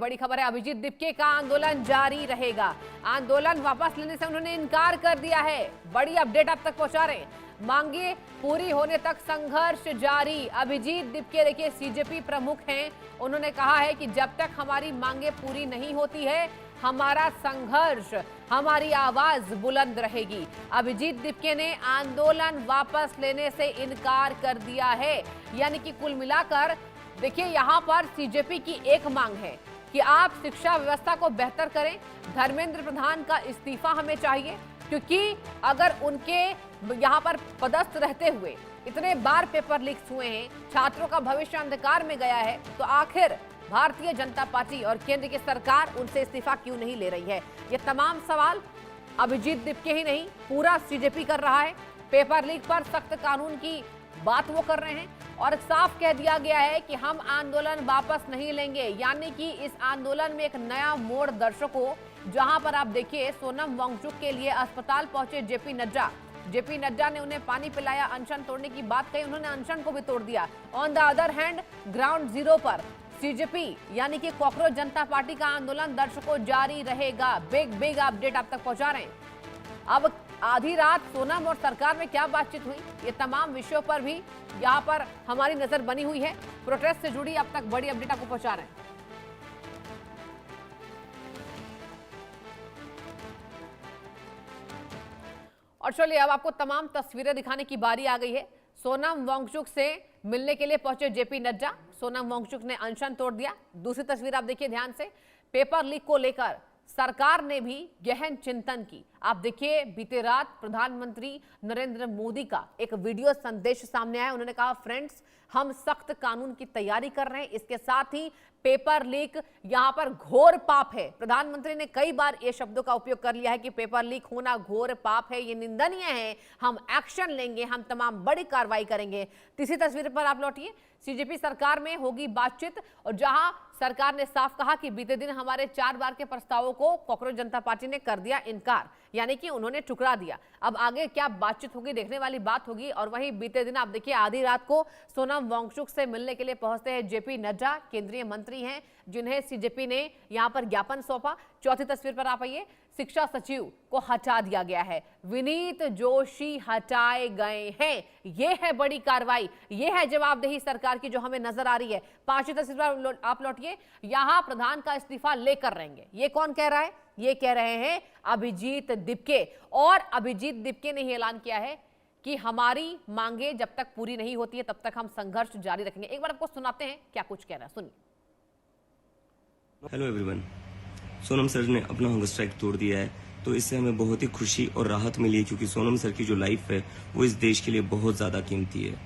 बड़ी खबर है, अभिजीत दिपके का आंदोलन जारी रहेगा। आंदोलन वापस लेने से उन्होंने इनकार कर दिया है। बड़ी अपडेट आप तक पहुंचा रहे हैं। मांगे पूरी होने तक संघर्ष जारी। अभिजीत दिपके देखिए सीजेपी प्रमुख हैं, उन्होंने कहा है कि जब तक हमारी मांगे पूरी नहीं होती है हमारा संघर्ष, हमारी आवाज बुलंद रहेगी। अभिजीत दिपके ने आंदोलन वापस लेने से इनकार कर दिया है। यानी कि कुल मिलाकर देखिए यहां पर सीजेपी की एक मांग है कि आप शिक्षा व्यवस्था को बेहतर करें। धर्मेंद्र प्रधान का इस्तीफा हमें चाहिए, क्योंकि अगर उनके यहां पर पदस्थ रहते हुए इतने बार पेपर लीक्स हुए हैं, छात्रों का भविष्य अंधकार में गया है, तो आखिर भारतीय जनता पार्टी और केंद्र की सरकार उनसे इस्तीफा क्यों नहीं ले रही है? ये तमाम सवाल अभिजीत दिपके ही नहीं, पूरा सीजेपी कर रहा है। पेपर लीक पर सख्त कानून की बात वो कर रहे हैं और साफ कह दिया गया है कि हम आंदोलन वापस नहीं लेंगे। यानी कि इस आंदोलन में एक नया मोड़ दर्शकों, जहां पर आप देखिए सोनम वांगचुक के लिए अस्पताल पहुंचे जेपी नड्डा। जेपी नड्डा ने उन्हें पानी पिलाया, अनशन तोड़ने की बात कही, उन्होंने अनशन को भी तोड़ दिया। On the other hand ground zero पर सीजेपी यानी कि कॉकरोच जनता पार्टी का आंदोलन दर्शकों जारी रहेगा। बिग अपडेट आप तक पहुंचा रहे हैं। अब आधी रात सोनम और सरकार में क्या बातचीत हुई, ये तमाम विषयों पर भी यहाँ पर हमारी नजर बनी हुई है। प्रोटेस्ट से जुड़ी अब तक बड़ी अपडेट आपको पहुंचा रहे हैं। और चलिए अब आपको तमाम तस्वीरें दिखाने की बारी आ गई है। सोनम वांगचुक से मिलने के लिए पहुंचे जेपी नड्डा, सोनम वांगचुक ने अनशन तोड़ दिया। दूसरी तस्वीर आप देखिए ध्यान से, पेपर लीक को लेकर सरकार ने भी गहन चिंतन की। आप देखिए बीते रात प्रधानमंत्री नरेंद्र मोदी का एक वीडियो संदेश सामने आया। उन्होंने कहा, फ्रेंड्स हम सख्त कानून की तैयारी कर रहे हैं, इसके साथ ही पेपर लीक यहां पर घोर पाप है। प्रधानमंत्री ने कई बार ये शब्दों का उपयोग कर लिया है कि पेपर लीक होना घोर पाप है, ये निंदनीय है, हम एक्शन लेंगे, हम तमाम बड़ी कार्रवाई करेंगे। तीसरी तस्वीर पर आप लौटिए, सीजेपी सरकार में होगी बातचीत और जहां सरकार ने साफ कहा कि बीते दिन हमारे 4 बार के प्रस्तावों को कॉकरोच जनता पार्टी ने कर दिया इनकार, यानी कि उन्होंने ठुकरा दिया। अब आगे क्या बातचीत होगी देखने वाली बात होगी। और वहीं बीते दिन आप देखिए आधी रात को सोनम वांगचुक से मिलने के लिए पहुंचते हैं जेपी नड्डा, केंद्रीय मंत्री हैं जिन्हें सीजेपी ने यहां पर ज्ञापन सौंपा। चौथी तस्वीर पर आप आइए, शिक्षा सचिव को हटा दिया गया है, विनीत जोशी हटाए गए हैं। यह है बड़ी कार्रवाई, यह है जवाबदेही सरकार की जो हमें नजर आ रही है। पांचवी तस्वीर पर आप लौटिए, यहां प्रधान का इस्तीफा लेकर रहेंगे। ये कौन कह रहा है? ये कह रहे हैं अभिजीत दिपके। और अभिजीत दिपके ने ऐलान किया है कि हमारी मांगे जब तक पूरी नहीं होती है तब तक हम संघर्ष जारी रखेंगे। एक बार आपको सुनाते हैं क्या कुछ कह रहा है, सुनिए। हेलो एवरीवन, सोनम सर ने अपना हंगर स्ट्राइक तोड़ दिया है, तो इससे हमें बहुत ही खुशी और राहत मिली है, क्योंकि सोनम सर की जो लाइफ है वो इस देश के लिए बहुत ज्यादा कीमती है।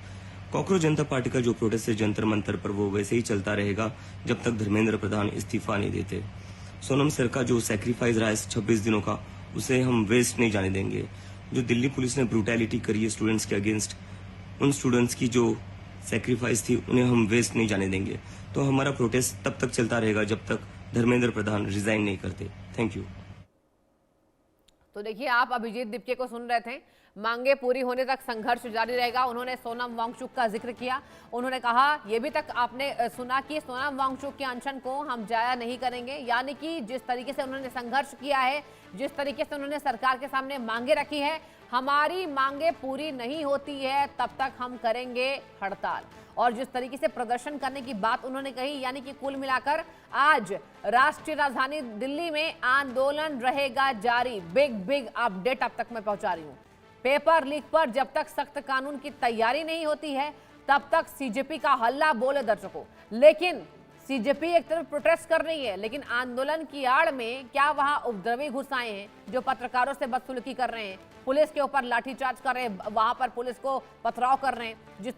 कॉकरोच जनता पार्टी का जो प्रोटेस्ट है जंतर मंतर पर, वो वैसे ही चलता रहेगा जब तक धर्मेंद्र प्रधान इस्तीफा नहीं देते। सोनम सर का जो सेक्रीफाइस रहा है 26 दिनों का, उसे हम वेस्ट नहीं जाने देंगे। जो दिल्ली पुलिस ने ब्रूटैलिटी करी है स्टूडेंट्स के अगेंस्ट, उन स्टूडेंट्स की जो सेक्रीफाइस थी उन्हें हम वेस्ट नहीं जाने देंगे। तो हमारा प्रोटेस्ट तब तक चलता रहेगा जब तक धर्मेंद्र प्रधान रिजाइन नहीं करते। Thank you. तो देखिए आप अभिजीत दिपके को सुन रहे थे, मांगे पूरी होने तक संघर्ष जारी रहेगा। उन्होंने सोनम वांगचुक का जिक्र किया, उन्होंने कहा यह भी तक आपने सुना कि सोनम वांगचुक के अनशन को हम जाया नहीं करेंगे। यानी कि जिस तरीके से उन्होंने संघर्ष किया है, जिस तरीके से उन्होंने सरकार के सामने मांगे रखी है, हमारी मांगे पूरी नहीं होती है तब तक हम करेंगे हड़ताल। और जिस तरीके से प्रदर्शन करने की बात उन्होंने कही, यानी कि कुल मिलाकर आज राष्ट्रीय राजधानी दिल्ली में आंदोलन रहेगा जारी। बिग अपडेट अब तक मैं पहुंचा रही हूं। पेपर लीक पर जब तक सख्त कानून की तैयारी नहीं होती है तब तक सीजेपी का हल्ला बोले दर्शकों। लेकिन सीजेपी एक तरफ प्रोटेस्ट कर रही है, लेकिन आंदोलन की आड़ में क्या वहां उपद्रवी घुस आए हैं जो पत्रकारों से बदसलूकी कर रहे हैं, पुलिस के ऊपर लाठीचार्ज कर रहे हैं, वहां पर पुलिस को पथराव कर रहे हैं। जिस